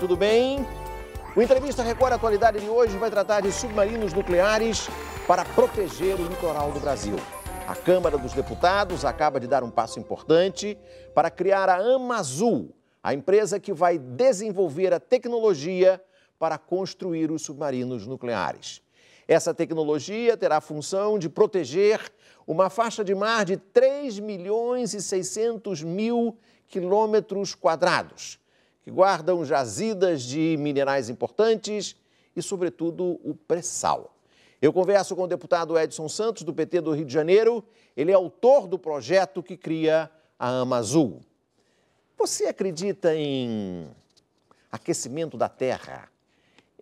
tudo bem? O Entrevista Record Atualidade de hoje vai tratar de submarinos nucleares para proteger o litoral do Brasil. A Câmara dos Deputados acaba de dar um passo importante para criar a Amazul, a empresa que vai desenvolver a tecnologia para construir os submarinos nucleares. Essa tecnologia terá a função de proteger uma faixa de mar de 3.600.000 quilômetros quadrados, que guardam jazidas de minerais importantes e, sobretudo, o pré-sal. Eu converso com o deputado Edson Santos, do PT do Rio de Janeiro. Ele é autor do projeto que cria a Amazul. Você acredita em aquecimento da Terra,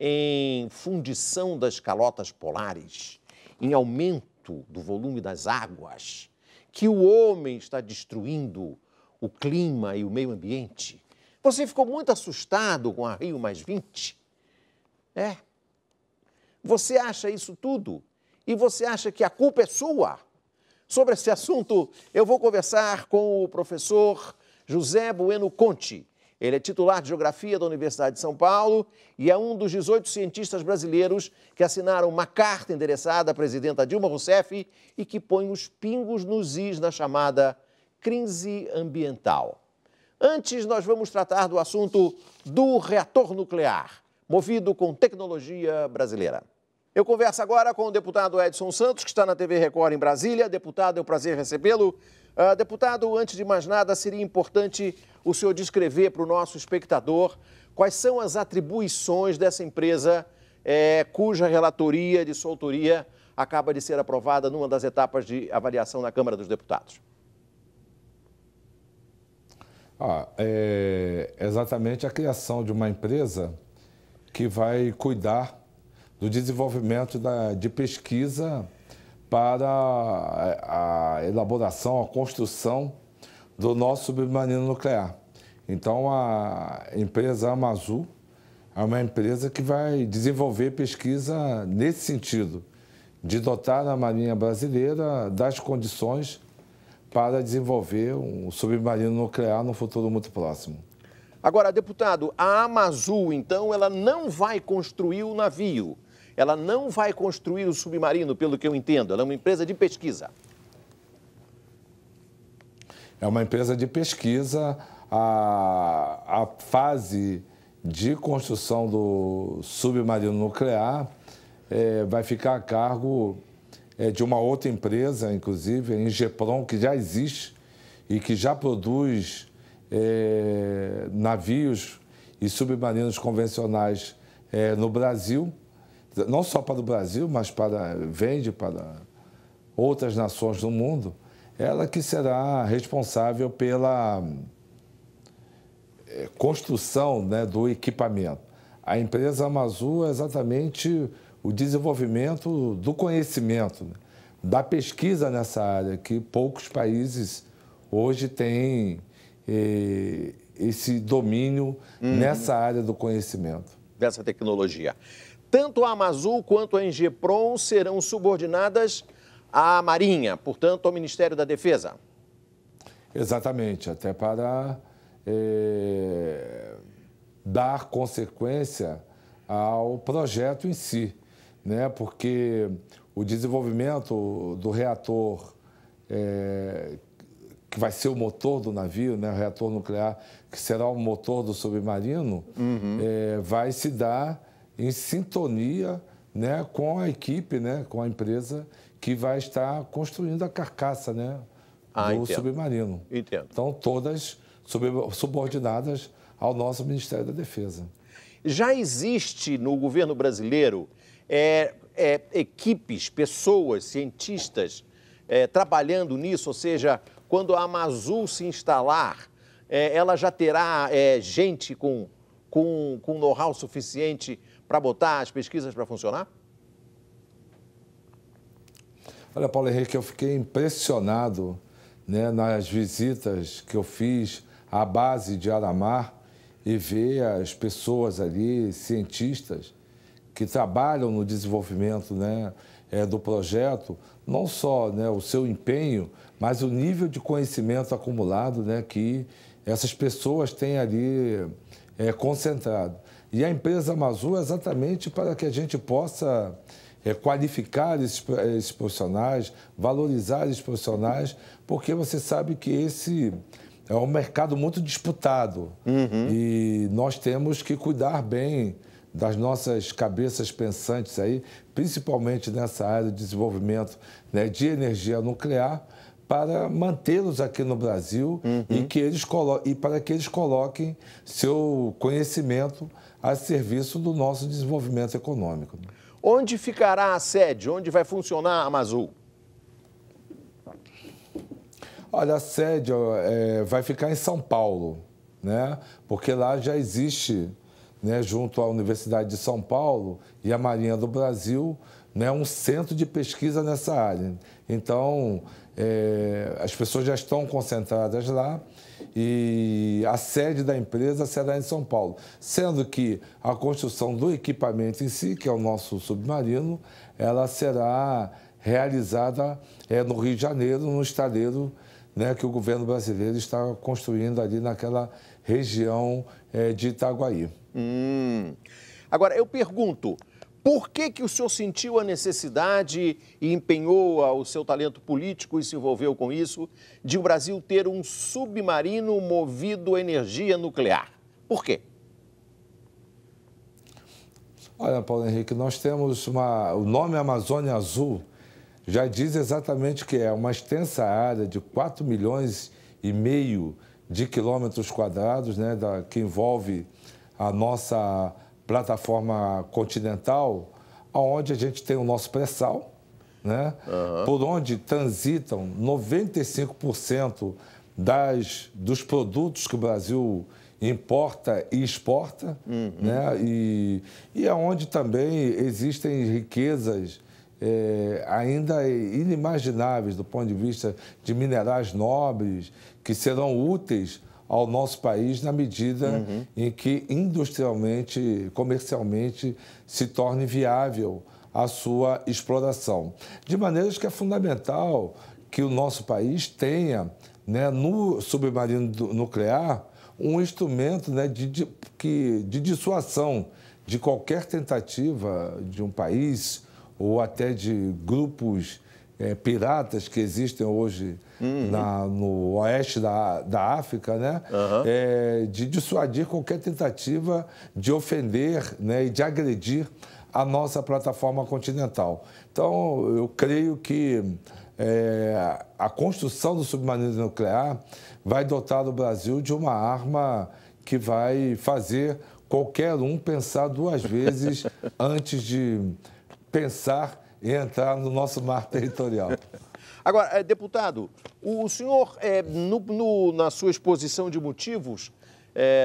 em fundição das calotas polares, em aumento do volume das águas, que o homem está destruindo o clima e o meio ambiente? Você ficou muito assustado com a Rio+20? É. Você acha isso tudo? E você acha que a culpa é sua? Sobre esse assunto, eu vou conversar com o professor José Bueno Conte. Ele é titular de Geografia da Universidade de São Paulo e é um dos 18 cientistas brasileiros que assinaram uma carta endereçada à presidenta Dilma Rousseff e que põe os pingos nos is na chamada crise ambiental. Antes, nós vamos tratar do assunto do reator nuclear, movido com tecnologia brasileira. Eu converso agora com o deputado Edson Santos, que está na TV Record em Brasília. Deputado, é um prazer recebê-lo. Deputado, antes de mais nada, seria importante o senhor descrever para o nosso espectador quais são as atribuições dessa empresa cuja relatoria de sua autoria acaba de ser aprovada numa das etapas de avaliação na Câmara dos Deputados. Exatamente a criação de uma empresa que vai cuidar do desenvolvimento de pesquisa para a elaboração, a construção do nosso submarino nuclear. Então, a empresa Amazul é uma empresa que vai desenvolver pesquisa nesse sentido, de dotar a Marinha Brasileira das condições para desenvolver um submarino nuclear no futuro muito próximo. Agora, deputado, a Amazul, então, ela não vai construir o navio, ela não vai construir o submarino, pelo que eu entendo, ela é uma empresa de pesquisa. É uma empresa de pesquisa, a fase de construção do submarino nuclear vai ficar a cargo de uma outra empresa, inclusive, a Ingepron, que já existe e que já produz navios e submarinos convencionais no Brasil, não só para o Brasil, mas vende para outras nações do mundo. Ela que será responsável pela construção, né, do equipamento. A empresa Amazul é exatamente o desenvolvimento do conhecimento, né, da pesquisa nessa área, que poucos países hoje têm esse domínio nessa área do conhecimento. Dessa tecnologia. Tanto a Amazul quanto a Ingepron serão subordinadas à Marinha, portanto, ao Ministério da Defesa. Exatamente, até para dar consequência ao projeto em si, né? Porque o desenvolvimento do reator, que vai ser o motor do navio, né? O reator nuclear, que será o motor do submarino, vai se dar em sintonia, né, com a equipe, né, com a empresa que vai estar construindo a carcaça, né, do submarino. Entendo. Então, todas subordinadas ao nosso Ministério da Defesa. Já existe no governo brasileiro equipes, pessoas, cientistas trabalhando nisso, ou seja, quando a Amazul se instalar, ela já terá gente com know-how suficiente para botar as pesquisas para funcionar? Olha, Paulo Henrique, eu fiquei impressionado, né, nas visitas que eu fiz à base de Aramar e ver as pessoas ali, cientistas, que trabalham no desenvolvimento, né, do projeto, não só, né, o seu empenho, mas o nível de conhecimento acumulado, né, que essas pessoas têm ali concentrado. E a empresa Amazon é exatamente para que a gente possa qualificar esses profissionais, valorizar esses profissionais, porque você sabe que esse é um mercado muito disputado. E nós temos que cuidar bem das nossas cabeças pensantes aí, principalmente nessa área de desenvolvimento, né, de energia nuclear, para mantê-los aqui no Brasil e para que eles coloquem seu conhecimento a serviço do nosso desenvolvimento econômico. Onde ficará a sede? Onde vai funcionar a Amazul? Olha, a sede vai ficar em São Paulo, né? Porque lá já existe, né, junto à Universidade de São Paulo e à Marinha do Brasil, né, um centro de pesquisa nessa área. Então, as pessoas já estão concentradas lá e a sede da empresa será em São Paulo, sendo que a construção do equipamento em si, que é o nosso submarino, ela será realizada no Rio de Janeiro, no estaleiro, né, que o governo brasileiro está construindo ali naquela região de Itaguaí. Agora, eu pergunto, por que o senhor sentiu a necessidade e empenhou o seu talento político e se envolveu com isso, de o Brasil ter um submarino movido a energia nuclear? Por quê? Olha, Paulo Henrique, nós temos o nome Amazônia Azul, já diz exatamente que é uma extensa área de 4,5 milhões de quilômetros quadrados, né, que envolve a nossa plataforma continental, onde a gente tem o nosso pré-sal, né, por onde transitam 95% dos produtos que o Brasil importa e exporta, né, e é onde também existem riquezas ainda inimagináveis do ponto de vista de minerais nobres que serão úteis ao nosso país na medida em que industrialmente, comercialmente, se torne viável a sua exploração. De maneira que é fundamental que o nosso país tenha, né, no submarino nuclear um instrumento, né, de dissuasão de qualquer tentativa de um país ou até de grupos piratas que existem hoje no oeste da África, né? De dissuadir qualquer tentativa de ofender, né, e de agredir a nossa plataforma continental. Então, eu creio que a construção do submarino nuclear vai dotar o Brasil de uma arma que vai fazer qualquer um pensar duas vezes antes de pensar em entrar no nosso mar territorial. Agora, deputado, o senhor, na sua exposição de motivos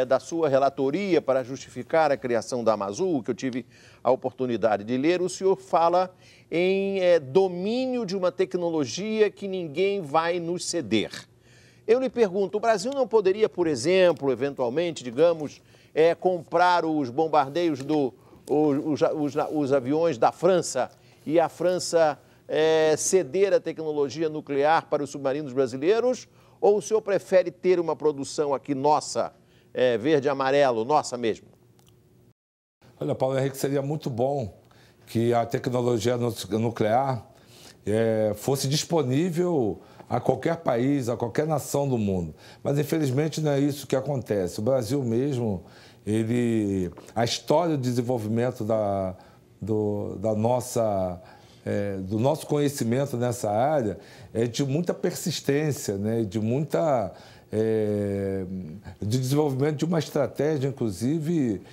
da sua relatoria para justificar a criação da Amazul, que eu tive a oportunidade de ler, o senhor fala em domínio de uma tecnologia que ninguém vai nos ceder. Eu lhe pergunto, o Brasil não poderia, por exemplo, eventualmente, digamos, comprar os bombardeios os aviões da França e a França ceder a tecnologia nuclear para os submarinos brasileiros? Ou o senhor prefere ter uma produção aqui nossa, verde e amarelo, nossa mesmo? Olha, Paulo Henrique, seria muito bom que a tecnologia nuclear fosse disponível a qualquer país, a qualquer nação do mundo. Mas, infelizmente, não é isso que acontece. O Brasil mesmo, a história de desenvolvimento do nosso conhecimento nessa área é de muita persistência, né? De desenvolvimento de uma estratégia, inclusive,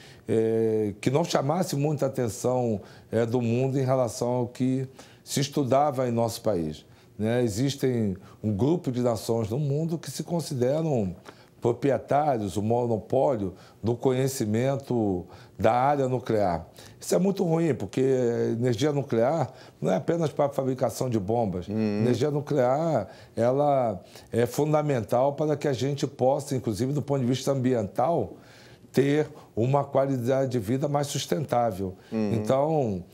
que não chamasse muita atenção do mundo em relação ao que se estudava em nosso país, né? Existem um grupo de nações no mundo que se consideram proprietários, o monopólio do conhecimento da área nuclear. Isso é muito ruim, porque a energia nuclear não é apenas para a fabricação de bombas. A energia nuclear, ela é fundamental para que a gente possa, inclusive do ponto de vista ambiental, ter uma qualidade de vida mais sustentável. Então,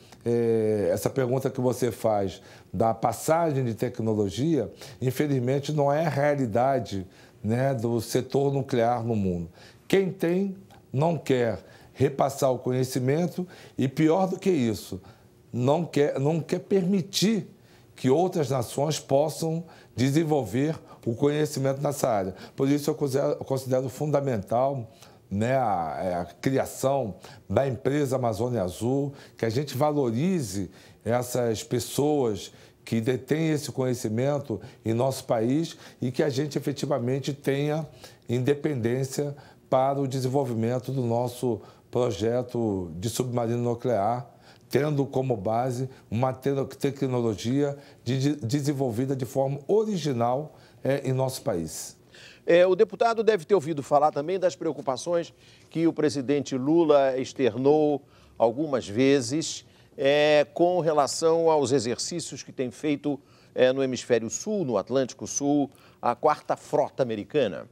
essa pergunta que você faz da passagem de tecnologia, infelizmente, não é a realidade, né, do setor nuclear no mundo. Quem tem não quer repassar o conhecimento e, pior do que isso, não quer permitir que outras nações possam desenvolver o conhecimento nessa área. Por isso, eu considero fundamental, né, a criação da empresa Amazônia Azul, que a gente valorize essas pessoas que detêm esse conhecimento em nosso país e que a gente efetivamente tenha independência para o desenvolvimento do nosso projeto de submarino nuclear, tendo como base uma tecnologia desenvolvida de forma original em nosso país. O deputado deve ter ouvido falar também das preocupações que o presidente Lula externou algumas vezes com relação aos exercícios que tem feito no Hemisfério Sul, no Atlântico Sul, a Quarta Frota Americana.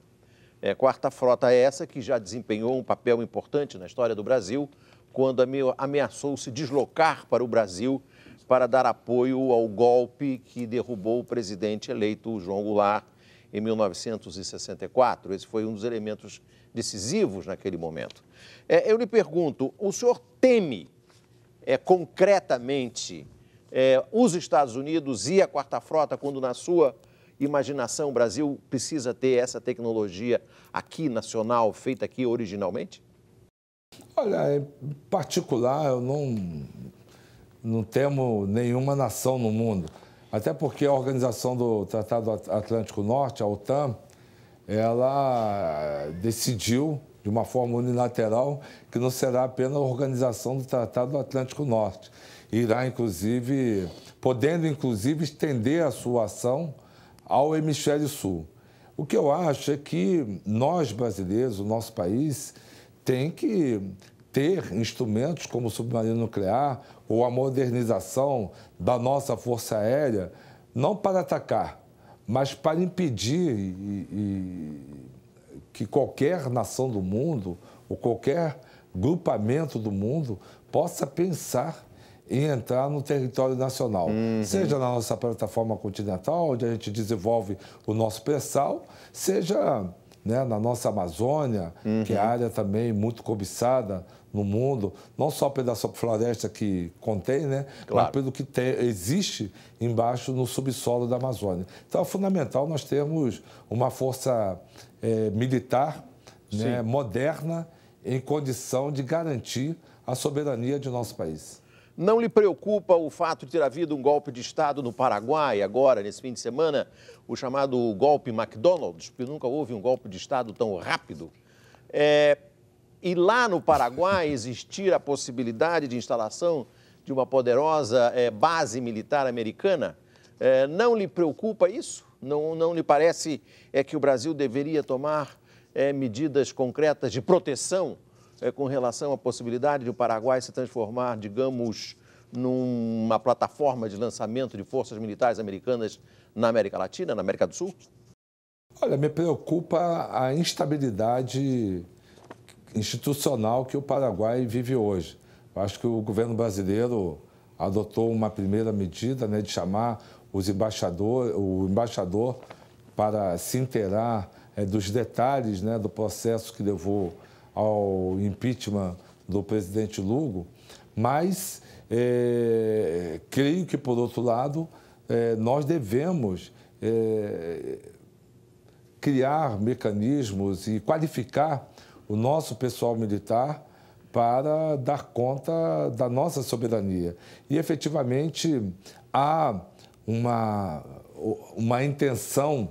Quarta Frota essa que já desempenhou um papel importante na história do Brasil, quando ameaçou se deslocar para o Brasil para dar apoio ao golpe que derrubou o presidente eleito João Goulart em 1964. Esse foi um dos elementos decisivos naquele momento. Eu lhe pergunto, o senhor teme concretamente os Estados Unidos e a Quarta Frota quando, na sua imaginação, o Brasil precisa ter essa tecnologia aqui, nacional, feita aqui originalmente? Olha, em particular, eu não temo nenhuma nação no mundo. Até porque a organização do Tratado Atlântico Norte, a OTAN, ela decidiu, de uma forma unilateral, que não será apenas a organização do Tratado Atlântico Norte. Irá, inclusive, podendo, inclusive, estender a sua ação ao Hemisfério Sul. O que eu acho é que nós, brasileiros, o nosso país, tem que ter instrumentos como o submarino nuclear ou a modernização da nossa Força Aérea, não para atacar, mas para impedir que qualquer nação do mundo ou qualquer grupamento do mundo possa pensar em entrar no território nacional, seja na nossa plataforma continental, onde a gente desenvolve o nosso pré-sal, seja, né, na nossa Amazônia, que é a área também muito cobiçada no mundo, não só pela sua floresta que contém, né, claro, mas pelo que existe embaixo no subsolo da Amazônia. Então, é fundamental nós termos uma força militar, né, moderna, em condição de garantir a soberania de nosso país. Não lhe preocupa o fato de ter havido um golpe de Estado no Paraguai agora, nesse fim de semana, o chamado golpe McDonald's, porque nunca houve um golpe de Estado tão rápido? E lá no Paraguai existir a possibilidade de instalação de uma poderosa base militar americana? Não lhe preocupa isso? Não lhe parece que o Brasil deveria tomar medidas concretas de proteção com relação à possibilidade de o Paraguai se transformar, digamos, numa plataforma de lançamento de forças militares americanas na América Latina, na América do Sul? Olha, me preocupa a instabilidade institucional que o Paraguai vive hoje. Eu acho que o governo brasileiro adotou uma primeira medida, né, de chamar o embaixador para se inteirar dos detalhes, né, do processo que levou ao impeachment do presidente Lugo, mas creio que, por outro lado, nós devemos criar mecanismos e qualificar o nosso pessoal militar para dar conta da nossa soberania. E, efetivamente, há uma intenção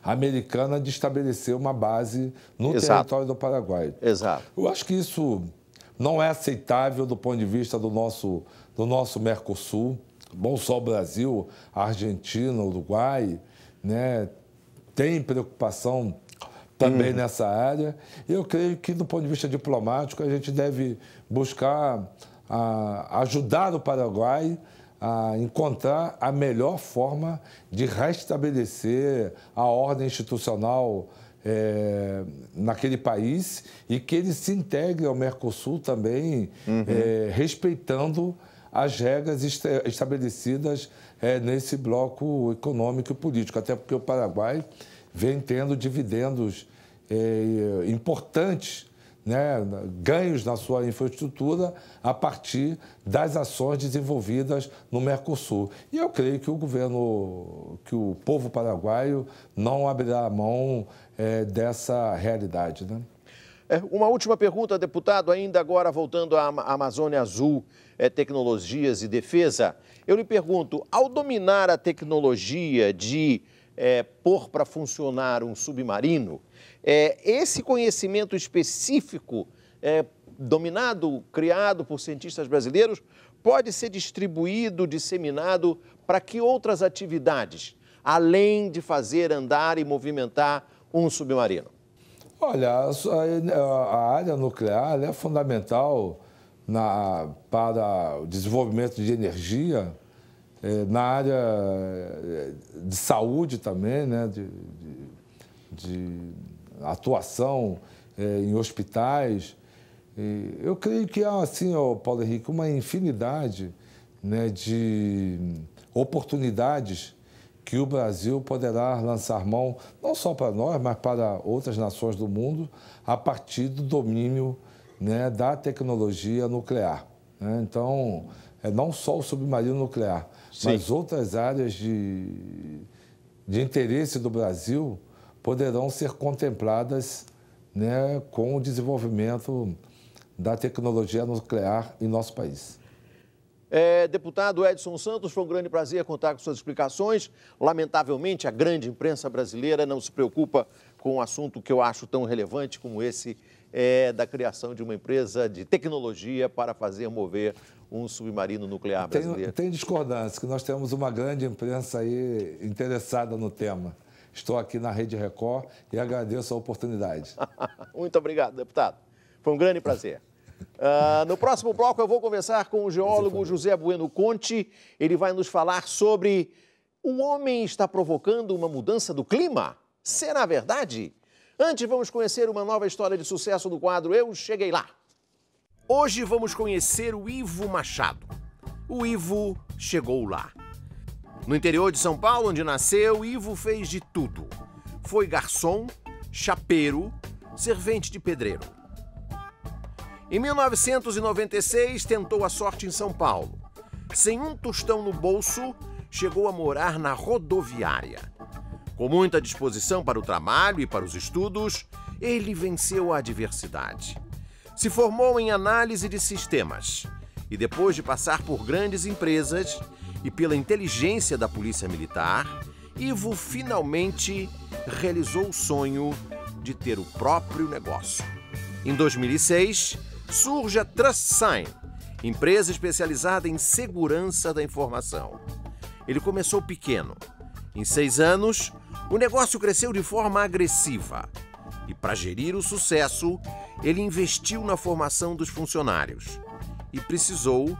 americana de estabelecer uma base no território do Paraguai. Exato. Eu acho que isso não é aceitável do ponto de vista do nosso Mercosul. Não só o Brasil, a Argentina, o Uruguai, né, tem preocupação também nessa área. Eu creio que, do ponto de vista diplomático, a gente deve buscar ajudar o Paraguai a encontrar a melhor forma de restabelecer a ordem institucional naquele país e que ele se integre ao Mercosul também, respeitando as regras estabelecidas nesse bloco econômico e político, até porque o Paraguai vem tendo dividendos importantes né, ganhos na sua infraestrutura a partir das ações desenvolvidas no Mercosul. E eu creio que o povo paraguaio não abrirá mão dessa realidade, né? Uma última pergunta, deputado, ainda agora voltando à Amazônia Azul, tecnologias e defesa. Eu lhe pergunto, ao dominar a tecnologia de pôr para funcionar um submarino, esse conhecimento específico dominado, criado por cientistas brasileiros, pode ser distribuído, disseminado para que outras atividades, além de fazer andar e movimentar um submarino? Olha, a área nuclear é fundamental para o desenvolvimento de energia, na área de saúde também, né, de atuação em hospitais. Eu creio que há, assim, Paulo Henrique, uma infinidade, né, de oportunidades que o Brasil poderá lançar mão, não só para nós, mas para outras nações do mundo, a partir do domínio, né, da tecnologia nuclear, né? Então, não só o submarino nuclear, sim, mas outras áreas de interesse do Brasil poderão ser contempladas, né, com o desenvolvimento da tecnologia nuclear em nosso país. Deputado Edson Santos, foi um grande prazer contar com suas explicações. Lamentavelmente, a grande imprensa brasileira não se preocupa com um assunto que eu acho tão relevante como esse, da criação de uma empresa de tecnologia para fazer mover um submarino nuclear brasileiro. Tem discordância, que nós temos uma grande imprensa aí interessada no tema. Estou aqui na Rede Record e agradeço a oportunidade. Muito obrigado, deputado. Foi um grande prazer. No próximo bloco eu vou conversar com o geólogo José Bueno Conte. Ele vai nos falar sobre o homem está provocando uma mudança do clima? Será verdade? Antes vamos conhecer uma nova história de sucesso do quadro Eu Cheguei Lá. Hoje vamos conhecer o Ivo Machado. O Ivo chegou lá. No interior de São Paulo, onde nasceu, Ivo fez de tudo. Foi garçom, chapeiro, servente de pedreiro. Em 1996, tentou a sorte em São Paulo. Sem um tostão no bolso, chegou a morar na rodoviária. Com muita disposição para o trabalho e para os estudos, ele venceu a adversidade. Se formou em análise de sistemas e, depois de passar por grandes empresas e pela inteligência da Polícia Militar, Ivo finalmente realizou o sonho de ter o próprio negócio. Em 2006, surge a TrustSign, empresa especializada em segurança da informação. Ele começou pequeno. Em 6 anos, o negócio cresceu de forma agressiva. E para gerir o sucesso, ele investiu na formação dos funcionários e precisou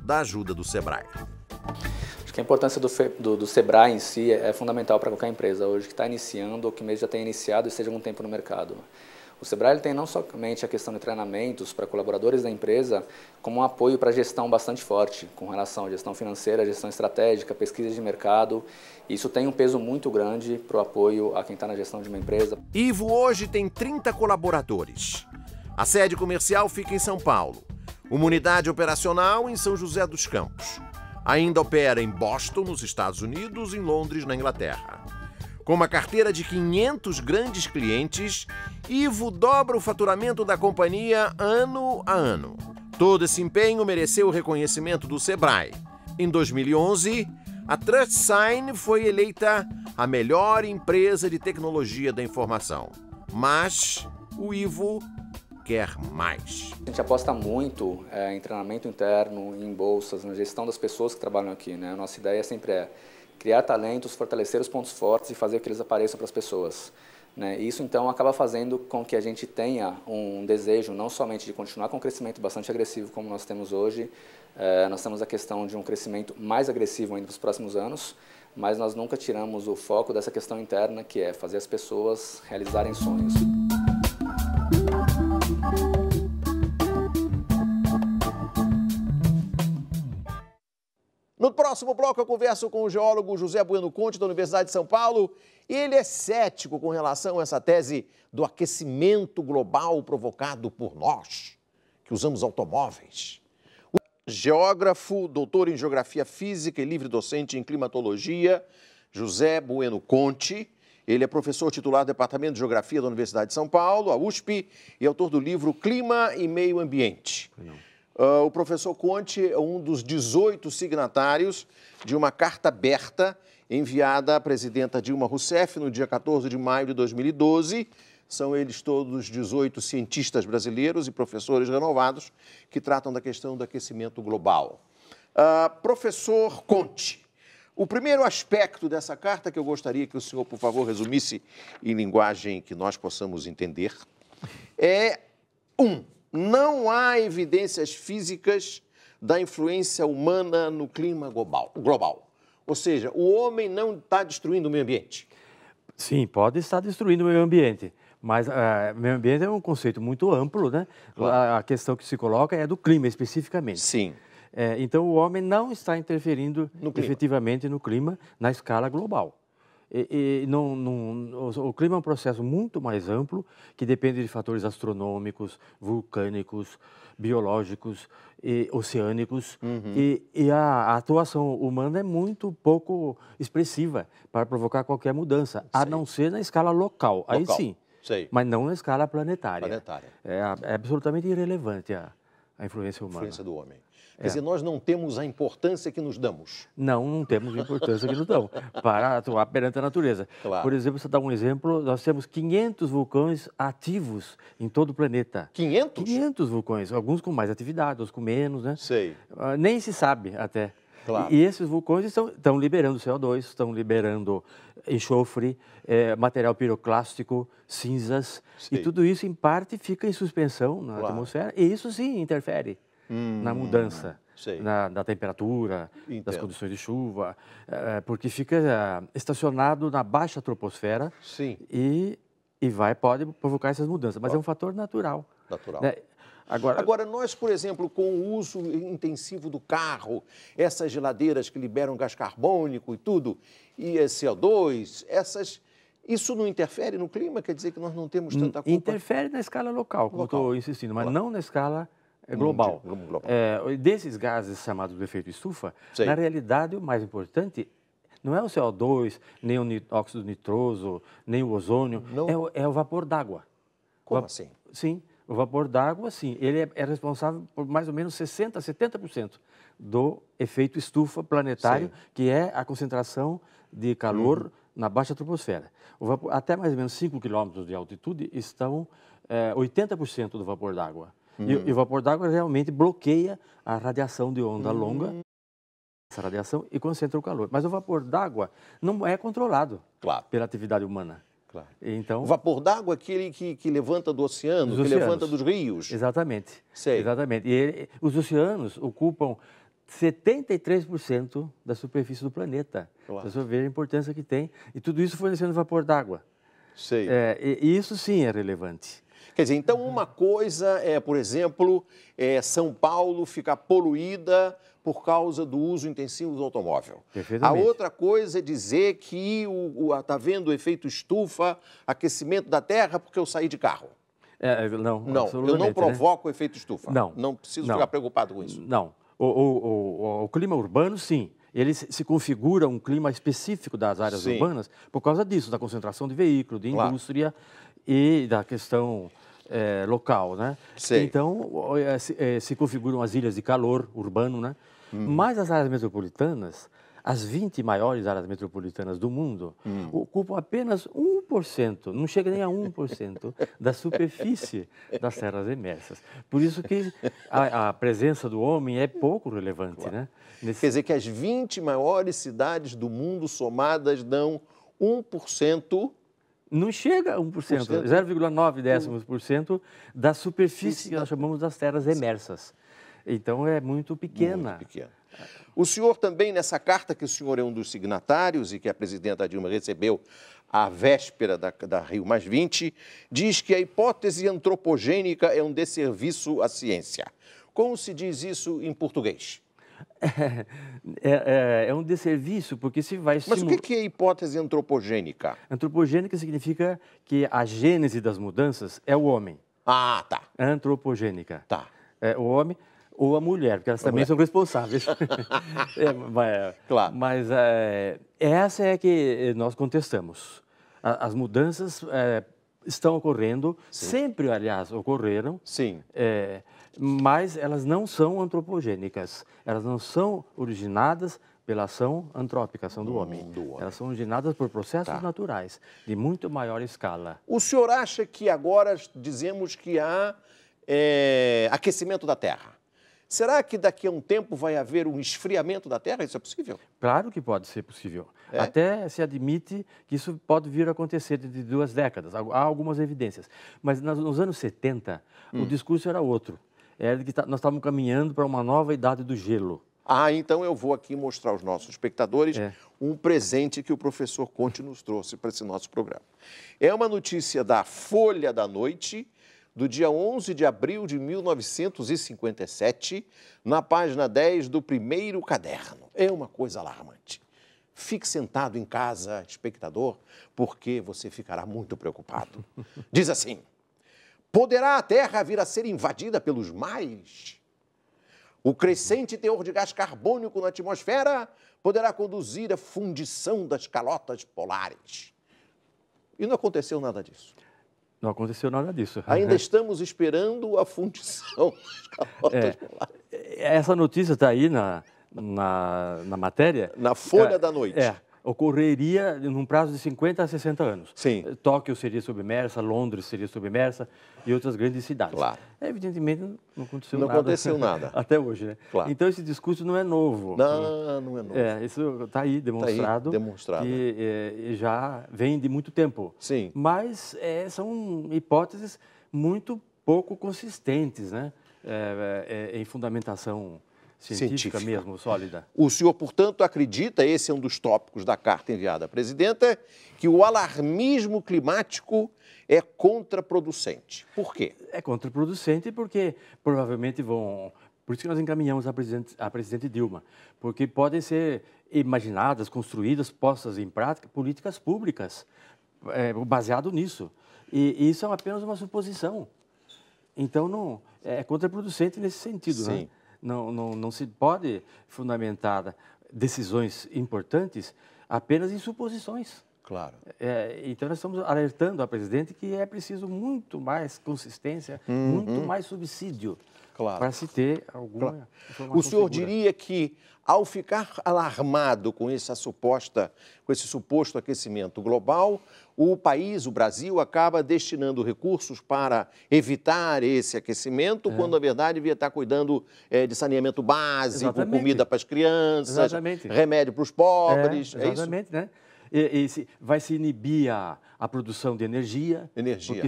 da ajuda do Sebrae. Acho que a importância do Sebrae em si é fundamental para qualquer empresa hoje que está iniciando ou que mesmo já tenha iniciado e esteja algum tempo no mercado. O Sebrae tem não somente a questão de treinamentos para colaboradores da empresa, como um apoio para a gestão bastante forte, com relação à gestão financeira, gestão estratégica, pesquisa de mercado. Isso tem um peso muito grande para o apoio a quem está na gestão de uma empresa. Ivo hoje tem 30 colaboradores. A sede comercial fica em São Paulo. Uma unidade operacional em São José dos Campos. Ainda opera em Boston, nos Estados Unidos, e em Londres, na Inglaterra. Com uma carteira de 500 grandes clientes, Ivo dobra o faturamento da companhia ano a ano. Todo esse empenho mereceu o reconhecimento do Sebrae. Em 2011, a TrustSign foi eleita a melhor empresa de tecnologia da informação. Mas o Ivo quer mais. A gente aposta muito em treinamento interno, em bolsas, na gestão das pessoas que trabalham aqui, né? A nossa ideia sempre é criar talentos, fortalecer os pontos fortes e fazer que eles apareçam para as pessoas, né? Isso, então, acaba fazendo com que a gente tenha um desejo não somente de continuar com um crescimento bastante agressivo como nós temos hoje, nós temos a questão de um crescimento mais agressivo ainda para os próximos anos, mas nós nunca tiramos o foco dessa questão interna, que é fazer as pessoas realizarem sonhos. No próximo bloco eu converso com o geólogo José Bueno Conte, da Universidade de São Paulo. Ele é cético com relação a essa tese do aquecimento global provocado por nós, que usamos automóveis. O geógrafo, doutor em Geografia Física e livre-docente em Climatologia, José Bueno Conte, ele é professor titular do Departamento de Geografia da Universidade de São Paulo, a USP, e autor do livro Clima e Meio Ambiente. O professor Conte é um dos 18 signatários de uma carta aberta enviada à presidenta Dilma Rousseff no dia 14 de maio de 2012. São eles todos 18 cientistas brasileiros e professores renovados que tratam da questão do aquecimento global. Professor Conte, o primeiro aspecto dessa carta que eu gostaria que o senhor, por favor, resumisse em linguagem que nós possamos entender é não há evidências físicas da influência humana no clima global. Ou seja, o homem não está destruindo o meio ambiente. Sim, pode estar destruindo o meio ambiente, mas meio ambiente é um conceito muito amplo, né? Claro. A questão que se coloca é do clima especificamente. Sim. Então, o homem não está interferindo efetivamente no clima na escala global. O clima é um processo muito mais amplo, que depende de fatores astronômicos, vulcânicos, biológicos, oceânicos, e a atuação humana é muito pouco expressiva para provocar qualquer mudança, a não ser na escala local. Aí sim, mas não na escala planetária. É absolutamente irrelevante a influência humana. A influência do homem. Quer dizer, nós não temos a importância que nos damos. Não temos a importância que nos damos para atuar perante a natureza. Claro. Por exemplo, você dá um exemplo, nós temos 500 vulcões ativos em todo o planeta. 500? 500 vulcões, alguns com mais atividade, outros com menos, né? Sei. Nem se sabe até. Claro. E esses vulcões estão liberando CO2, estão liberando enxofre, material piroclástico, cinzas, e tudo isso, em parte, fica em suspensão na atmosfera, e isso sim interfere na mudança da temperatura, das condições de chuva, porque fica estacionado na baixa troposfera e pode provocar essas mudanças, mas é um fator natural. Né? Agora, nós, por exemplo, com o uso intensivo do carro, essas geladeiras que liberam gás carbônico e tudo, e CO2, isso não interfere no clima? Quer dizer que nós não temos tanta culpa? Interfere na escala local, como estou insistindo, mas não na escala global. Desses gases chamados de efeito estufa, na realidade, o mais importante não é o CO2, nem o óxido nitroso, nem o ozônio, é o vapor d'água. Como assim? Sim, o vapor d'água, sim, ele é responsável por mais ou menos 60% a 70% do efeito estufa planetário, que é a concentração de calor na baixa troposfera. Até mais ou menos 5 quilômetros de altitude estão 80% do vapor d'água. E o vapor d'água realmente bloqueia a radiação de onda longa, essa radiação, e concentra o calor. Mas o vapor d'água não é controlado pela atividade humana. Então, o vapor d'água é aquele que levanta do oceano, que levanta dos rios. Exatamente. Exatamente. E os oceanos ocupam 73% da superfície do planeta. Você vê a importância que tem. E tudo isso fornecendo vapor d'água. E isso sim é relevante. Quer dizer, então uma coisa é, por exemplo, São Paulo ficar poluída por causa do uso intensivo do automóvel. A outra coisa é dizer que está havendo o efeito estufa, aquecimento da terra porque eu saí de carro. Não, eu não provoco o efeito estufa. Não preciso ficar preocupado com isso. Não. O clima urbano, sim. Ele se configura um clima específico das áreas urbanas por causa disso, da concentração de veículos, de indústria e da questão local, né? Então, se configuram as ilhas de calor urbano, né? Mas as áreas metropolitanas, as 20 maiores áreas metropolitanas do mundo, ocupam apenas 1%, não chega nem a 1% da superfície das terras emersas. Por isso que a presença do homem é pouco relevante, né? Quer dizer que as 20 maiores cidades do mundo somadas dão 1%. Não chega a 1%, 0,9% da superfície que nós chamamos das terras emersas. Então, é muito pequena. Muito pequena. O senhor também, nessa carta que o senhor é um dos signatários e que a presidenta Dilma recebeu à véspera da Rio+20, diz que a hipótese antropogênica é um desserviço à ciência. Como se diz isso em português? É um desserviço, porque se vai... Mas o que é hipótese antropogênica? Antropogênica significa que a gênese das mudanças é o homem. Ah, tá. Antropogênica. Tá. É o homem ou a mulher, porque elas também são responsáveis. Claro. Mas essa é que nós contestamos. As mudanças estão ocorrendo, sempre, aliás, ocorreram. Sim. Mas elas não são antropogênicas. Elas não são originadas pela ação antrópica, ação do homem. Elas são originadas por processos naturais, de muito maior escala. O senhor acha que agora dizemos que há aquecimento da Terra? Será que daqui a um tempo vai haver um esfriamento da Terra? Isso é possível? Claro que pode ser possível. Até se admite que isso pode vir a acontecer de 2 décadas. Há algumas evidências. Mas nos anos 70, o discurso era outro. Era de que nós estávamos caminhando para uma nova idade do gelo. Ah, então eu vou aqui mostrar aos nossos espectadores um presente que o professor Conte nos trouxe para esse nosso programa. É uma notícia da Folha da Noite, do dia 11 de abril de 1957, na página 10 do primeiro caderno. É uma coisa alarmante. Fique sentado em casa, espectador, porque você ficará muito preocupado. Diz assim: poderá a Terra vir a ser invadida pelos mares? O crescente teor de gás carbônico na atmosfera poderá conduzir à fundição das calotas polares. E não aconteceu nada disso. Não aconteceu nada disso. Ainda estamos esperando a fundição das calotas polares. Essa notícia está aí na matéria. Na Folha da Noite. Ocorreria num prazo de 50 a 60 anos. Sim. Tóquio seria submersa, Londres seria submersa e outras grandes cidades. Claro. Evidentemente, não aconteceu nada. Não aconteceu nada. Até hoje, né? Claro. Então, esse discurso não é novo. Não é novo. Isso está aí demonstrado. Tá aí, demonstrado. E já vem de muito tempo. Sim. Mas são hipóteses muito pouco consistentes, né? Em fundamentação científica mesmo, sólida. O senhor, portanto, acredita, esse é um dos tópicos da carta enviada à presidenta, que o alarmismo climático é contraproducente. Por quê? É contraproducente porque provavelmente vão... Por isso que nós encaminhamos a presidente Dilma, porque podem ser imaginadas, construídas, postas em prática políticas públicas baseado nisso. E isso é apenas uma suposição. Então, não, é contraproducente nesse sentido, Sim. né? Não se pode fundamentar decisões importantes apenas em suposições. Claro. Então, nós estamos alertando a presidente que é preciso muito mais consistência, muito mais subsídio para se ter alguma informação O senhor segura. diria que, ao ficar alarmado com esse suposto aquecimento global, o país, o Brasil, acaba destinando recursos para evitar esse aquecimento, quando, na verdade, devia estar cuidando de saneamento básico, Exatamente. Comida para as crianças, Exatamente. remédio para os pobres. Exatamente, né? Vai se inibir a produção de energia, porque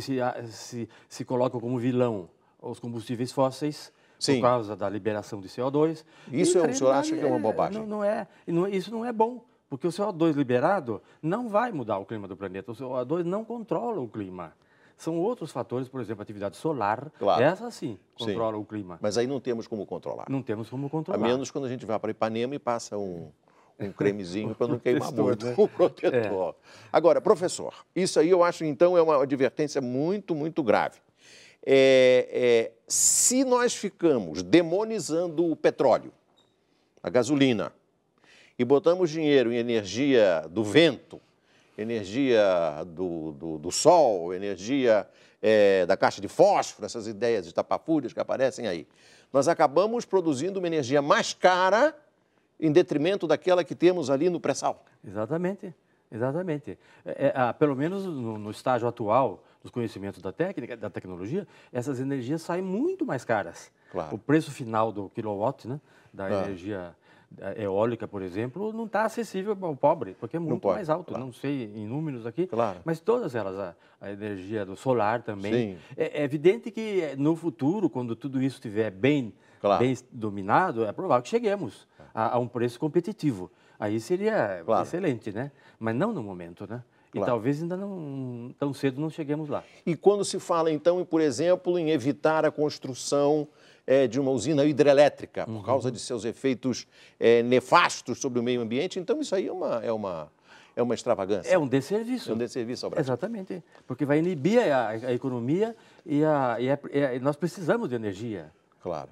se coloca como vilão os combustíveis fósseis, Sim. por causa da liberação de CO2. Isso o senhor acha que é uma bobagem? Isso não é bom, porque o CO2 liberado não vai mudar o clima do planeta. O CO2 não controla o clima. São outros fatores, por exemplo, a atividade solar. Claro. Essa sim controla o clima. Mas aí não temos como controlar. Não temos como controlar. A menos quando a gente vai para Ipanema e passa um cremezinho para não queimar muito, né? Um protetor. Agora, professor, isso aí eu acho, então, é uma advertência muito, muito grave. Se nós ficamos demonizando o petróleo, a gasolina, e botamos dinheiro em energia do vento, energia do sol, energia da caixa de fósforo, essas ideias estapafúrdias que aparecem aí, nós acabamos produzindo uma energia mais cara em detrimento daquela que temos ali no pré-sal. Exatamente, exatamente. Pelo menos no estágio atual dos conhecimentos da técnica, da tecnologia, essas energias saem muito mais caras. Claro. O preço final do kilowatt, né, da energia eólica, por exemplo, não está acessível ao pobre, porque é muito mais alto. Claro. Não sei em números aqui, claro. Mas todas elas, a energia do solar também. Sim. É evidente que no futuro, quando tudo isso estiver bem dominado, é provável que cheguemos a um preço competitivo. Aí seria excelente, né? Mas não no momento, né? E talvez ainda não, tão cedo não cheguemos lá. E quando se fala, então, por exemplo, em evitar a construção de uma usina hidrelétrica por causa de seus efeitos nefastos sobre o meio ambiente. Então, isso aí é uma extravagância. É um desserviço. É um desserviço ao Brasil. Exatamente, porque vai inibir a economia e nós precisamos de energia. Claro.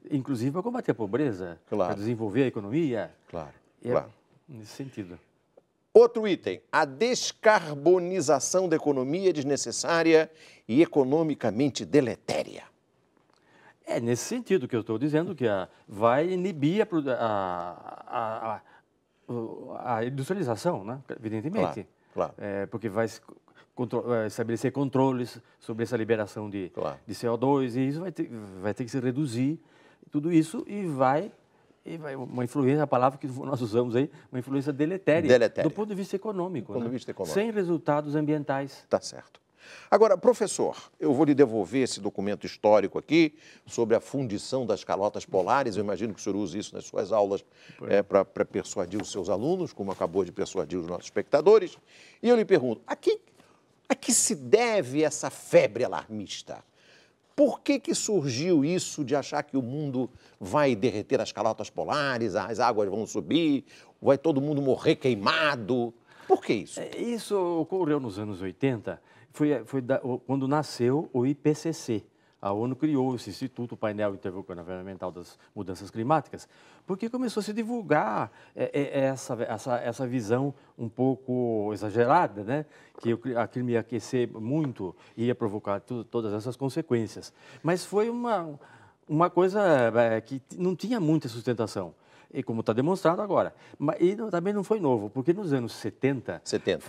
Inclusive para combater a pobreza, para desenvolver a economia. Claro, claro. Nesse sentido. Outro item, a descarbonização da economia é desnecessária e economicamente deletéria. É nesse sentido que eu estou dizendo, que vai inibir a industrialização, né? Evidentemente. Claro. Porque vai estabelecer controles sobre essa liberação de CO2 e isso vai ter que se reduzir, tudo isso, e vai uma influência, a palavra que nós usamos aí, uma influência deletéria. Do ponto de vista econômico. Sem resultados ambientais. Tá certo. Agora, professor, eu vou lhe devolver esse documento histórico aqui sobre a fundição das calotas polares. Eu imagino que o senhor use isso nas suas aulas para persuadir os seus alunos, como acabou de persuadir os nossos espectadores. E eu lhe pergunto, a que se deve essa febre alarmista? Por que surgiu isso de achar que o mundo vai derreter as calotas polares, as águas vão subir, vai todo mundo morrer queimado? Por que isso? Isso ocorreu nos anos 80, quando nasceu o IPCC. A ONU criou esse Instituto Painel Intergovernamental das Mudanças Climáticas, porque começou a se divulgar essa visão um pouco exagerada, né? Que aquilo ia aquecer muito e ia provocar todas essas consequências. Mas foi uma coisa que não tinha muita sustentação. E como está demonstrado agora. E também não foi novo, porque nos anos 70,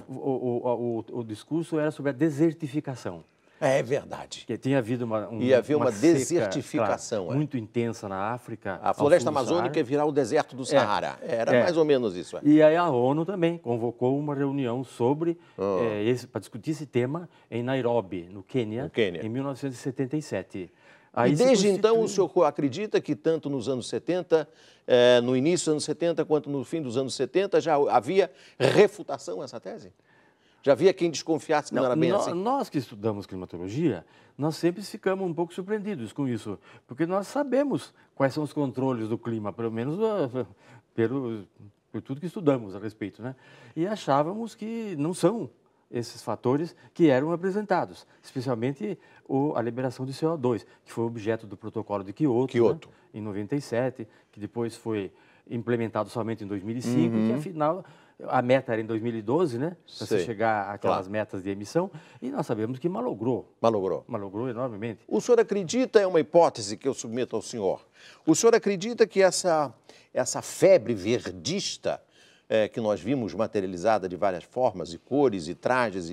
o discurso era sobre a desertificação. É verdade. Que tinha havido ia haver uma seca, desertificação. Claro, muito intensa na África. A floresta amazônica ia virar o deserto do Saara. Era mais ou menos isso. E aí a ONU também convocou uma reunião para discutir esse tema em Nairobi, no Quênia, em 1977. E desde então o senhor acredita que tanto nos anos 70, no início dos anos 70, quanto no fim dos anos 70, já havia refutação a essa tese? Já havia quem desconfiasse que não era bem assim? Nós que estudamos climatologia, nós sempre ficamos um pouco surpreendidos com isso, porque nós sabemos quais são os controles do clima, pelo menos por tudo que estudamos a respeito, né? E achávamos que não são esses fatores que eram apresentados, especialmente a liberação de CO2, que foi objeto do protocolo de Kyoto. Né? Em 97, que depois foi implementado somente em 2005, que afinal a meta era em 2012, né? Para se chegar àquelas metas de emissão, e nós sabemos que malogrou. Malogrou enormemente. O senhor acredita, é uma hipótese que eu submeto ao senhor, o senhor acredita que essa febre verdista que nós vimos materializada de várias formas, e cores, e trajes,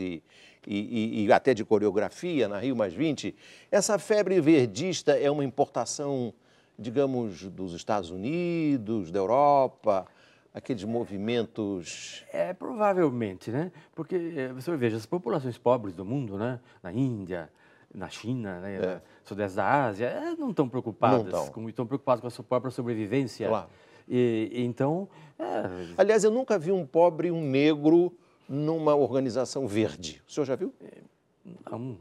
e até de coreografia na Rio+20, essa febre verdista é uma importação, digamos, dos Estados Unidos, da Europa, aqueles movimentos... Provavelmente, né? Porque, você veja, as populações pobres do mundo, né? Na Índia, na China, né? No Sudeste da Ásia, não estão preocupadas, estão preocupadas com a sua própria sobrevivência. Claro. Então... Aliás, eu nunca vi um pobre, um negro, numa organização verde. O senhor já viu? Não.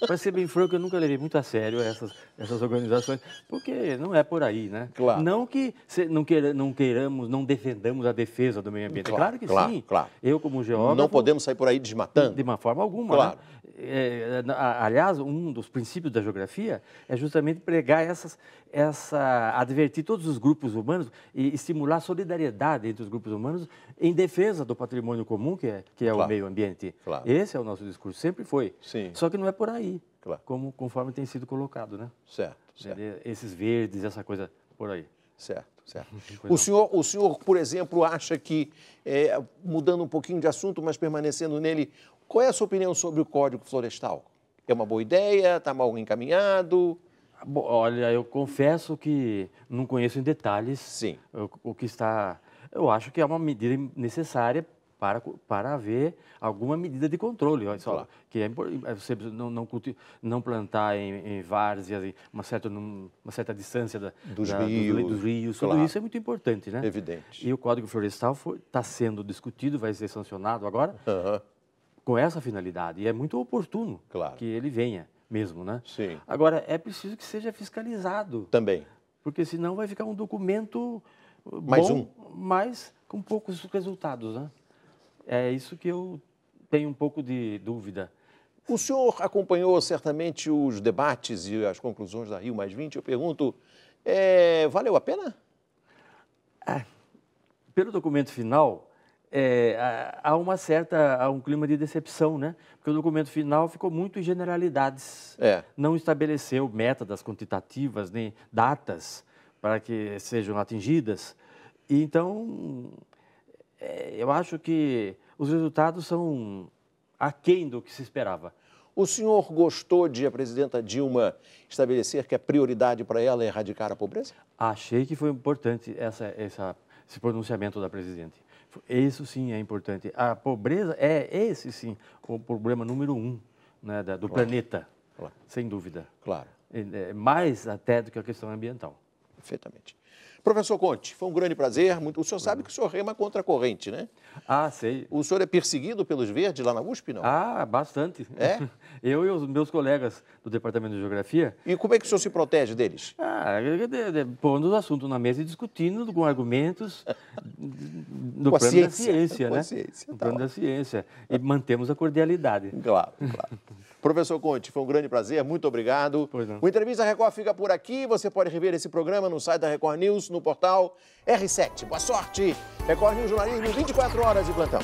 Para ser bem franco, eu nunca levei muito a sério essas organizações, porque não é por aí, né? Claro. Não que não queiramos, não defendamos a defesa do meio ambiente. Claro que sim. Claro. Eu, como geógrafo... Não podemos sair por aí desmatando. De uma forma alguma, claro. Né? Aliás, um dos princípios da geografia é justamente pregar advertir todos os grupos humanos e estimular a solidariedade entre os grupos humanos em defesa do patrimônio comum, que é o meio ambiente. Claro. Esse é o nosso discurso, sempre foi. Sim. Só que não é por aí, claro. Conforme tem sido colocado, né? Certo. Esses verdes, essa coisa por aí. Certo. O senhor, por exemplo, acha que, mudando um pouquinho de assunto, mas permanecendo nele, qual é a sua opinião sobre o Código Florestal? É uma boa ideia? Está mal encaminhado? Bom, olha, eu confesso que não conheço em detalhes o que está... Eu acho que é uma medida necessária para haver alguma medida de controle. Olha só, que é você não plantar em várzeas, uma certa distância dos rios. Tudo isso é muito importante, né? Evidente. E o Código Florestal está sendo discutido, vai ser sancionado agora com essa finalidade. E é muito oportuno que ele venha, mesmo, né? Sim. Agora, é preciso que seja fiscalizado. Também. Porque senão vai ficar um documento Mais bom, um. mas com poucos resultados, né? É isso que eu tenho um pouco de dúvida. O senhor acompanhou certamente os debates e as conclusões da Rio+20. Eu pergunto, valeu a pena? Pelo documento final, há um clima de decepção, né? Porque o documento final ficou muito em generalidades. Não estabeleceu metas quantitativas, nem datas para que sejam atingidas. E, então, eu acho que os resultados são aquém do que se esperava. O senhor gostou de a presidenta Dilma estabelecer que a prioridade para ela é erradicar a pobreza? Achei que foi importante esse pronunciamento da presidente. Isso sim é importante. A pobreza esse sim o problema número 1, né, do planeta, sem dúvida. Claro. Mais até do que a questão ambiental. Perfeitamente. Professor Conte, foi um grande prazer. O senhor sabe que o senhor rema contra a corrente, né? Ah, sei. O senhor é perseguido pelos verdes lá na USP, não? Ah, bastante. É? Eu e os meus colegas do Departamento de Geografia. E como é que o senhor se protege deles? Pondo o assunto na mesa e discutindo com argumentos no com plano da ciência, com né? a ciência, no plano da ciência. E mantemos a cordialidade. Claro, claro. Professor Conte, foi um grande prazer, muito obrigado. Pois não. O Entrevista Record fica por aqui. Você pode rever esse programa no site da Record News, no portal R7. Boa sorte! Record News Jornalismo, 24 horas de plantão.